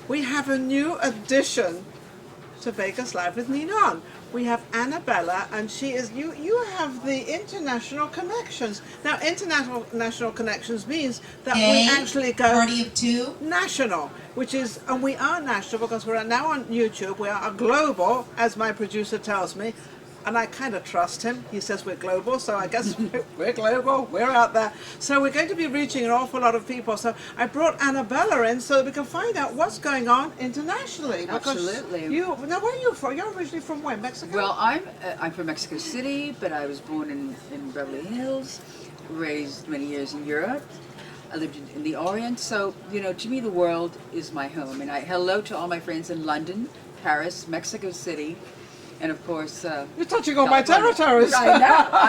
We have a new addition to Vegas Live with Ninon. We have Annabella, and she is you have the international connections. Now, international connections means that we actually go party of two national, which is, and we are national because we're now on YouTube. We are global, as my producer tells me. And I kind of trust him. He says we're global, so I guess we're global, we're out there. So we're going to be reaching an awful lot of people. So I brought Annabella in so that we can find out what's going on internationally. Absolutely. Now, where are you from? You're originally from where, Mexico? Well, I'm from Mexico City, but I was born in Beverly Hills, raised many years in Europe. I lived in the Orient, so, you know, to me the world is my home. And hello to all my friends in London, Paris, Mexico City, and of course, you're touching on my territories. I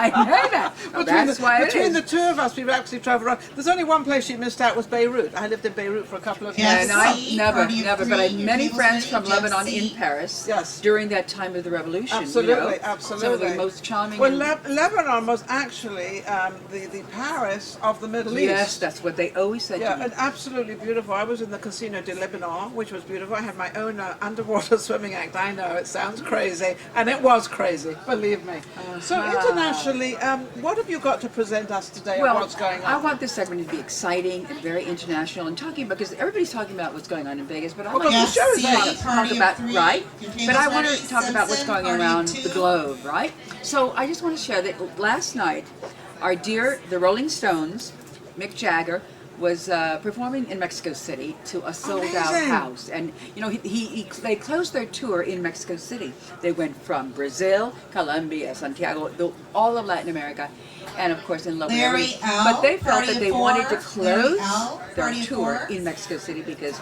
know that. Well, between the two of us, we've actually travelled around. There's only one place you missed out was Beirut. I lived in Beirut for a couple of years. And I never, but I had many friends from Lebanon in Paris during that time of the revolution. Absolutely, you know? absolutely. Some of the most charming. Well, Lebanon was actually the Paris of the Middle East. Yes, that's what they always said to me. And absolutely beautiful. I was in the Casino de Lebanon, which was beautiful. I had my own underwater swimming act. I know, it sounds crazy. And it was crazy, believe me. So internationally, what have you got to present us today on what's going on? I want this segment to be exciting and very international and talking about, because everybody's talking about what's going on in Vegas, but I want to talk about, right? But I want to talk about what's going on around the globe, right? So I just want to share that last night, our dear, the Rolling Stones, Mick Jagger, was performing in Mexico City to a sold-out house, and you know they closed their tour in Mexico City. They went from Brazil, Colombia, Santiago, all of Latin America, and of course in Latin America. But they felt that they wanted to close their tour in Mexico City because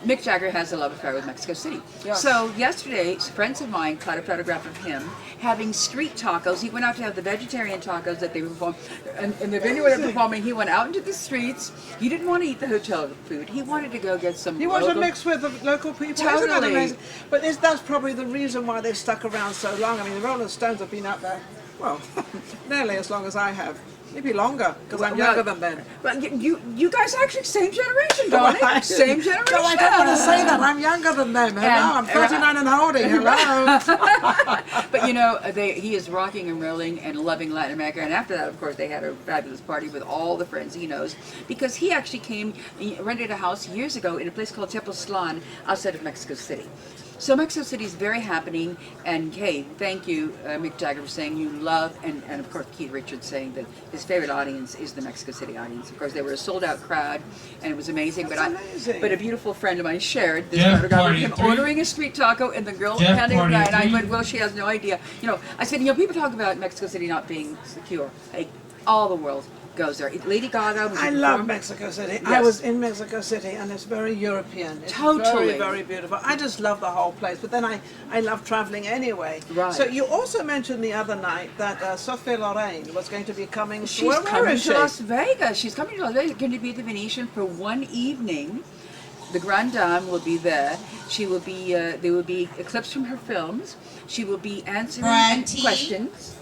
Mick Jagger has a love affair with Mexico City. Yes. So yesterday, friends of mine caught a photograph of him having street tacos. He went out to have the vegetarian tacos that they were performing. And in the venue where they were performing, he went out into the streets. He didn't want to eat the hotel food. He wanted to go get some He wanted to mix with the local people. Totally. Isn't that amazing? But that's probably the reason why they've stuck around so long. I mean, the Rolling Stones have been out there, well, nearly as long as I have. Maybe longer, because I'm younger than them. But you guys are actually same generation, darling. Same generation. No, I don't want to say that. I'm younger than them. Hello, I'm 39 and holding. Hello. But you know, he is rocking and rolling and loving Latin America. And after that, of course, they had a fabulous party with all the friends he knows. Because he actually rented a house years ago in a place called Tepoztlan outside of Mexico City. So Mexico City is very happening, and hey, thank you, Mick Jagger, for saying you love, and of course Keith Richards saying that his favorite audience is the Mexico City audience. Of course, they were a sold-out crowd, and it was amazing. But a beautiful friend of mine shared this photograph of him ordering a street taco, and the girl handing him that, and I went, well, she has no idea. You know, I said, you know, people talk about Mexico City not being secure. Like, all the world goes there. Lady Gaga was I love Mexico City. Yes. I was in Mexico City, and it's very European. It's very, very beautiful. I just love the whole place. But then I love traveling anyway. Right. So you also mentioned the other night that Sophia Loren was going to be coming. She's coming to Las Vegas. She's coming to Las Vegas. Going to be at the Venetian for one evening. The Grande Dame will be there. She will be. There will be clips from her films. She will be answering questions.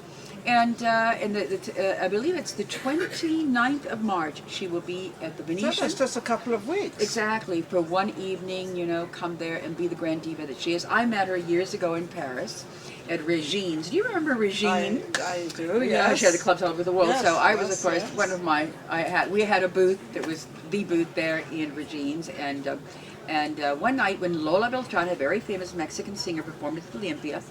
And I believe it's the 29th of March, she will be at the Venetian. So that's just a couple of weeks. Exactly, for one evening, you know, come there and be the grand diva that she is. I met her years ago in Paris at Regine's. Do you remember Regine? I do, yes. Yeah, she had the clubs all over the world. Yes, so I was, of course, one of my, we had a booth that was the booth there in Regine's. And one night when Lola Beltran, a very famous Mexican singer, performed at the Olympia,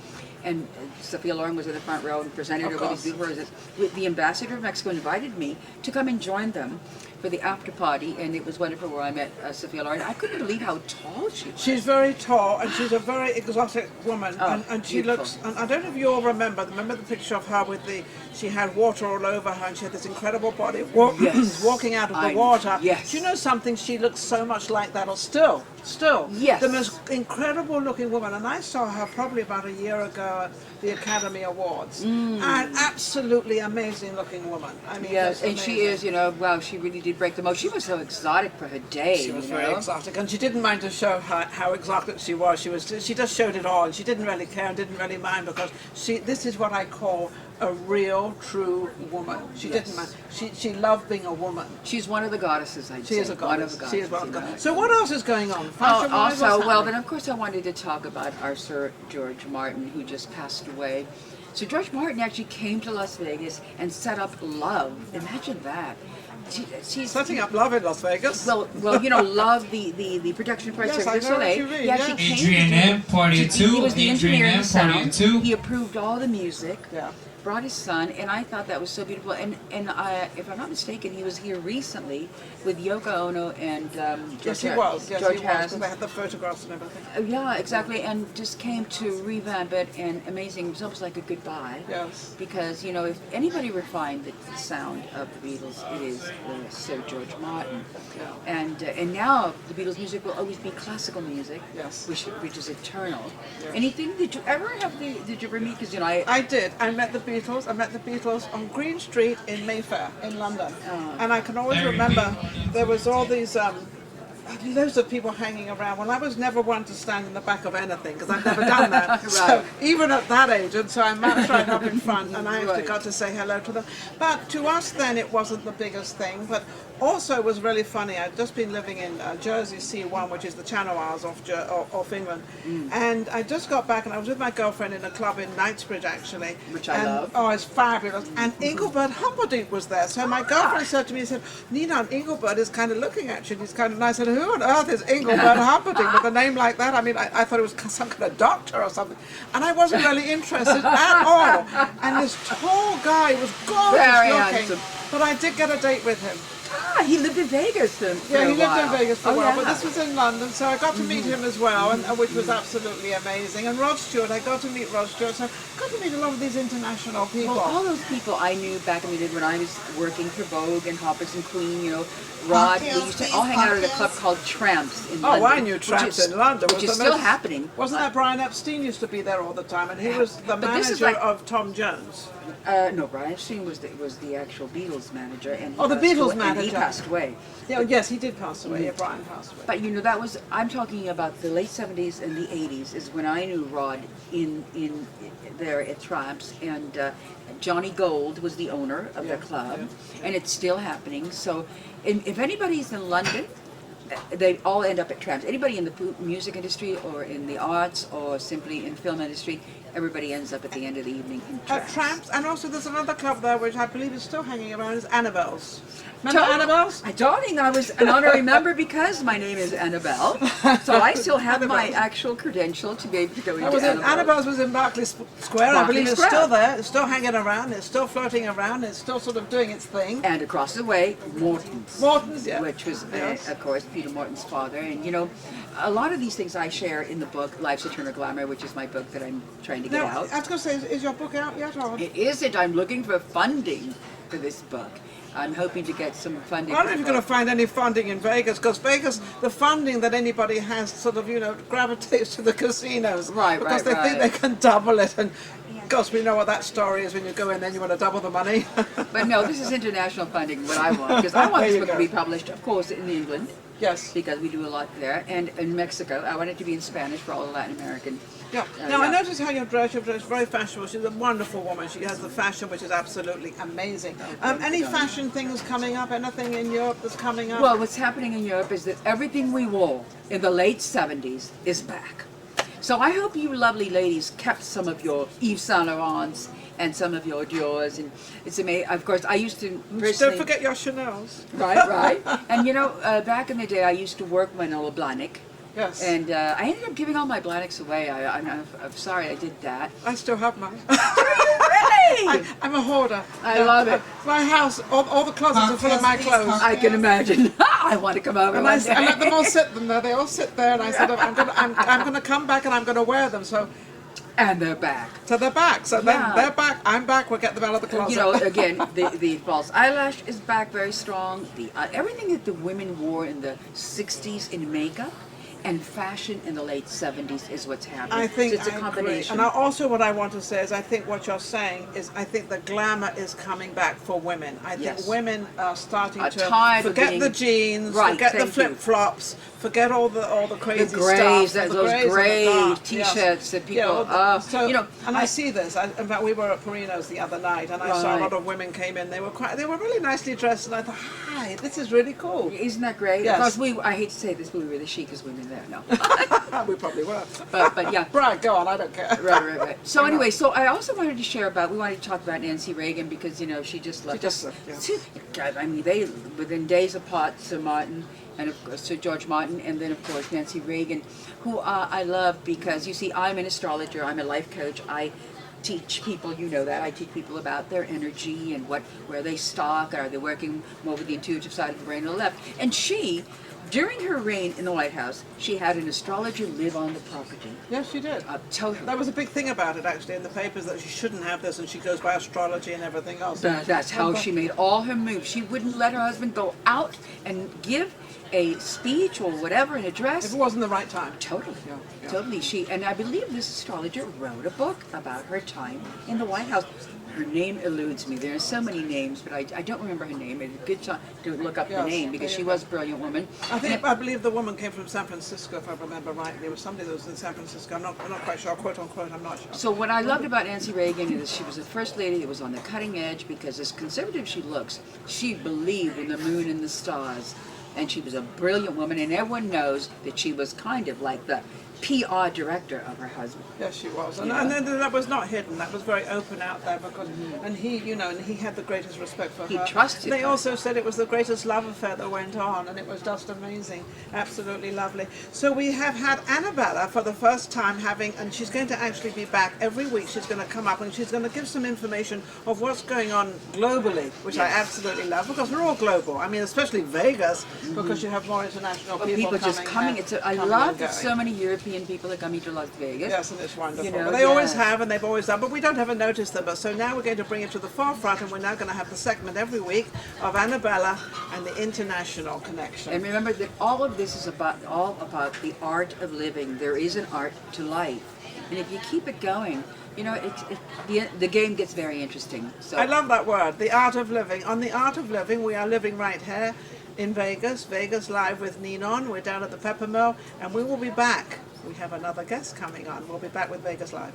and Sophia Loren was in the front row and presented her with these beautiful roses. The ambassador of Mexico invited me to come and join them for the after party, and it was wonderful where I met Sophia Loren. I couldn't believe how tall she was. She's very tall, and she's a very exotic woman, and she looks, and I don't know if you all remember the picture of her with she had water all over her, and she had this incredible body walking out of the water. Yes. Do you know something? She looks so much like that, or still, yes, the most incredible looking woman, and I saw her probably about a year ago at the Academy Awards. An absolutely amazing looking woman. I mean, yes, and she is, you know, wow, she really did break the mold. She was so exotic for her day. She was very exotic, and she didn't mind to show how exotic she was. She just showed it all, and she didn't really care and didn't really mind, because this is what I call a real, true woman. She didn't mind. She loved being a woman. She's one of the goddesses, I'd say. She is a goddess. One of the goddesses, She is one of the you know. goddesses. So what else is going on? Oh, Fashion-wise, also, what's well, happening? then of course I wanted to talk about our Sir George Martin, who just passed away. So George Martin actually came to Las Vegas and set up Love. Imagine that. She's Setting up Love in Las Vegas. Well, you know, Love, the production for Yes, Cirque I du know what Soleil. you mean, He actually yeah. came Adrian to M, Party he 2, was the Adrian engineer M, of Party sound. 2. He approved all the music. Yeah. Brought his son, and I thought that was so beautiful. And I, if I'm not mistaken, he was here recently with Yoko Ono and Yes, he George was. Yes, George he was. Because Harrison. they had the photographs and everything. Yeah, exactly, and just came to revamp it, and amazing. It was almost like a goodbye. Yes. Because, you know, if anybody refined the sound of the Beatles, it is Sir George Martin. Yeah. And now the Beatles music will always be classical music, Yes. which is eternal. Yes. Anything? Did you ever meet? Because, you know, I did. I met the Beatles. I met the Beatles on Green Street in Mayfair in London. And I can always remember there was all these loads of people hanging around. Well, I was never one to stand in the back of anything because I've never done that. Right. So even at that age, and so I marched right up in front and I actually Right. got to say hello to them. But to us then it wasn't the biggest thing. But also it was really funny. I'd just been living in Jersey C1, which is the Channel Isles off England. And I just got back and I was with my girlfriend in a club in Knightsbridge actually. Which I love. Oh, it's fabulous. And Engelbert Humperdinck was there. So my girlfriend said to me, she said, Ninon, Engelbert is kind of looking at you. And he's kind of nice. I said, who on earth is Engelbert Humperdinck with a name like that? I mean, I thought it was some kind of doctor or something. And I wasn't really interested at all. And this tall guy was gorgeous Very looking. handsome. But I did get a date with him. he lived in Vegas for Yeah, a he lived while. in Vegas for a Oh, while, yeah. but this was in London, so I got to meet him as well, and which was absolutely amazing. And Rod Stewart, I got to meet Rod Stewart, so I got to meet a lot of these international people. Well, all those people I knew back in the day when I was working for Vogue and Hoppers and Queen, you know, Rod, we used to all hang out at a club called Tramps in London. Oh, I knew Tramps in London. Which is still happening. Wasn't that Brian Epstein used to be there all the time, and he was the But this is manager like- of Tom Jones. No, Brian Epstein was the actual Beatles manager, and he Oh, the passed Beatles away- and he manager. passed away. Yeah, yes, he did pass away. Yeah, Brian passed away. But you know, that was, I'm talking about the late 70s and the 80s is when I knew Rod in there at Tramps, and Johnny Gold was the owner of the club, and it's still happening. So if anybody's in London, they all end up at Tramps. Anybody in the music industry or in the arts or simply in film industry, everybody ends up at the end of the evening in Tramps. Tramps, and also there's another club there which I believe is still hanging around, is Annabelle's. Remember Totally. Annabelle's? Darling, I was an honorary member because my name is Annabelle, so I still have my actual credential to be able to go into Annabelle's was in Berkeley Square. I believe it's Square. still there. It's still hanging around. It's still floating around. It's still sort of doing its thing. And across the way, Morton's. Morton's, yeah. Which was, Yes. of course, Peter Morton's father. And, you know, a lot of these things I share in the book, Life's Eternal Glamour, which is my book that I'm trying to get Now, out. I was going to say, is your book out yet? Or? It isn't. I'm looking for funding for this book. I'm hoping to get some funding. I don't know if you're going to find any funding in Vegas, because Vegas, the funding that anybody has sort of, gravitates to the casinos. Right, because right, they think they can double it. And, of course, we know what that story is. When you go in, then you want to double the money. But no, this is international funding, what I want. Because I want There this you book go. to be published, of course, in England. Yes. Because we do a lot there. And in Mexico. I want it to be in Spanish for all the Latin American. Yeah. Now, I yeah. noticed how you're dressed. You're dressed very fashionable. She's a wonderful woman. She has the fashion, which is absolutely amazing. Any fashion things coming up? Anything in Europe that's coming up? Well, what's happening in Europe is that everything we wore in the late 70s is back. So I hope you lovely ladies kept some of your Yves Saint Laurents and some of your Dior's, and it's amazing. Of course, I used to personally... Don't forget your Chanel's. Right. And you know, back in the day, I used to work Manolo Blahnik. Yes. And I ended up giving all my Blahniks away. I'm sorry I did that. I still have mine. Really? I'm a hoarder. I love it. My house, all the closets are full of my clothes. I can imagine. I want to come over And one I day. let them all sit them there. They all sit there, and I said, I'm going to come back and I'm going to wear them. So And they're back. they're back. So then Yeah. they're back. I'm back. We'll get them out of the closet. You know, again, the false eyelash is back very strong. The everything that the women wore in the 60s in makeup and fashion in the late 70s is what's happening. I think so it's a I combination. agree. And also what I want to say is I think what you're saying is I think the glamour is coming back for women. I think women are starting to forget the jeans, forget the flip-flops, forget all the crazy grays, stuff. Those gray T-shirts that people, and I see this. In fact, we were at Perino's the other night, and I saw a lot of women came in. They were really nicely dressed, and I thought, hi, this is really cool. Isn't that great? Yes. Because I hate to say this, but we were the chicest women there. No. We probably were. But yeah. Right, go on, I don't care. Right. So anyway, so I also wanted to share we wanted to talk about Nancy Reagan because, she just left us. I mean, they, within days apart, Sir Martin, and of course Sir George Martin, and then of course Nancy Reagan, who I love because, you see, I'm an astrologer, I'm a life coach, I teach people, I teach people about their energy and where they stock, are they working more with the intuitive side of the brain or the left, and she, during her reign in the White House, she had an astrologer live on the property. Yes, she did. Totally. That was a big thing about it, actually, in the papers, that she shouldn't have this, and she goes by astrology and everything else. That's how she made all her moves. She wouldn't let her husband go out and give a speech or whatever, an address. If it wasn't the right time. Totally. Totally. And I believe this astrologer wrote a book about her time in the White House. Her name eludes me. There are so many names, but I don't remember her name. It's a good time to look up the name because she was a brilliant woman. I believe the woman came from San Francisco, if I remember rightly. There was somebody that was in San Francisco. I'm not quite sure, quote unquote, I'm not sure. So what I loved about Nancy Reagan is she was the first lady that was on the cutting edge because as conservative she looks, she believed in the moon and the stars. And she was a brilliant woman, and everyone knows that she was kind of like the PR director of her husband. Yes, she was, and then that was not hidden. That was very open out there because, and he, and he had the greatest respect for her. He trusted They her. also said it was the greatest love affair that went on, and it was just amazing, absolutely lovely. So we have had Annabella for the first time and she's going to actually be back every week. She's going to come up and she's going to give some information of what's going on globally, which I absolutely love because we're all global. I mean, especially Vegas because you have more international people just coming. I love that so many European people are coming to Las Vegas. Yes, and it's wonderful. They always have and they've always done, but we don't ever notice them. But so now we're going to bring it to the forefront, and we're now going to have the segment every week of Annabella and the international connection. And remember that all of this is all about the art of living. There is an art to life, and if you keep it going, the game gets very interesting. So I love that word, the art of living. On the art of living, we are living right here in Vegas Live with Ninon. We're down at the Peppermill, and we will be back. We have another guest coming on. We'll be back with Vegas Live.